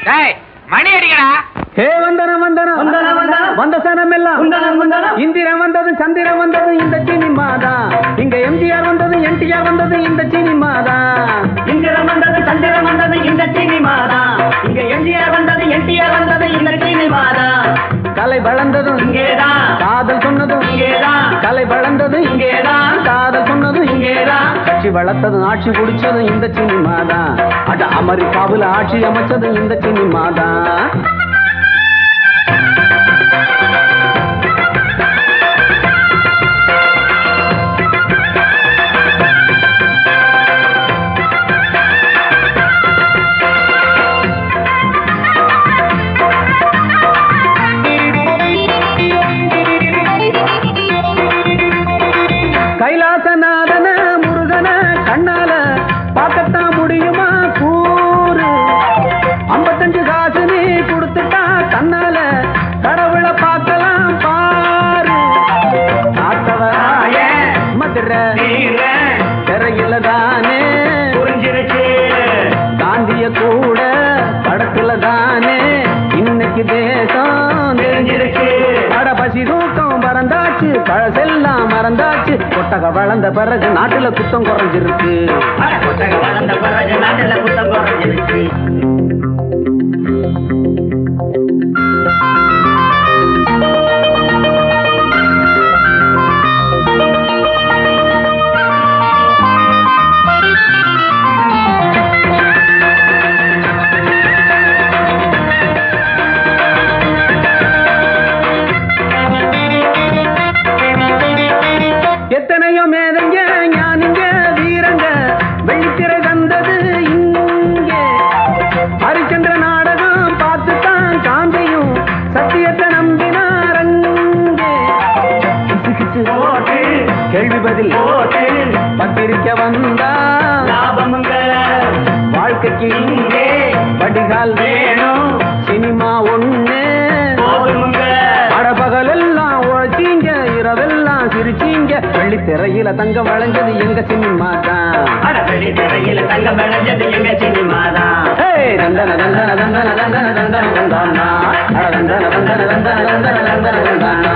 மணி அடிக்கடா. ஹே வந்தனம் வந்தனம் வந்தனம் வந்தனம் வந்த சனம் எல்லாம் வந்தனம் வந்தனம். இந்திரன் வந்தது சந்திரன் வந்தது இந்த சினிமா தான். இங்க எம்ஜிஆர் வந்தது என்டிஆர் வந்தது இந்த சினிமா தான். இந்திரன் வந்தது சந்திரன் வந்தது இந்த சினிமா தான். இங்க எம்ஜிஆர் வந்தது என்டிஆர் வந்தது இந்த சினிமா தான். கலை வளர்ந்ததும் இங்கேதான், காதல் சொன்னதும் இங்கேதான். கலை வளர்ந்தது இங்கேதான், காதல் சொன்னதும் இங்கேதான். கட்சி வளர்த்ததும் ஆட்சி குடிச்சதும் இந்த சினிமா தான். அட அமெரிக்காவில் ஆட்சி அமைச்சதும் இந்த சினிமா தான். கைலாசநாதன முருகன கண்ணால பார்க்கத்தான் முடியுமா கூறு. 55 காசு நீ கொடுத்துட்டா தன்னால கடவுளை பார்க்கலாம் பாரு. காத்தவராய மதுரை திரையில தானே புரிஞ்சிருச்சு. காந்திய கூட படத்துல தானே இன்னைக்கு தேசம் தெரிஞ்சிருச்சு. அட பசி தூக்கம் பறந்தாச்சு, பழசெல்லாம் மறந்தாச்சு. கொட்டக வளர்ந்த பிறகு நாட்டுல குத்தம் குறைஞ்சிருக்கு. கொட்டக வளர்ந்த பிறகு நாட்டுல குத்தம் குறைஞ்சிருக்கு. எத்தனையோ மேதங்க ஞானிங்க வீரங்க வெள்ளித்திரை தந்தது இங்கே. ஹரிச்சந்திர நாடகம் பார்த்துத்தான் காந்தியும் சத்தியத்தை நம்பினாரங்கே. கேள்வி பதில் பத்திரிக்கை வந்தா லாபமுங்க வாழ்க்கைக்கு இங்கே வடிகால் வேணும். சினிமா ஒண்ணு போதுமுங்க. பகலெல்லாம் உழைச்சீங்க, இரவெல்லாம் சிரிச்சீங்க. வெள்ளித்திரையில தங்கம் வளைஞ்சது எங்க சினிமா தான். வெள்ளித்திரையில தங்கம் விளைஞ்சது எங்க சினிமா தான். தந்தன தந்தன தந்தன தந்தன தந்தன தந்தானா. தந்தன தந்தன தந்தன தந்தன தந்தன தந்தானா.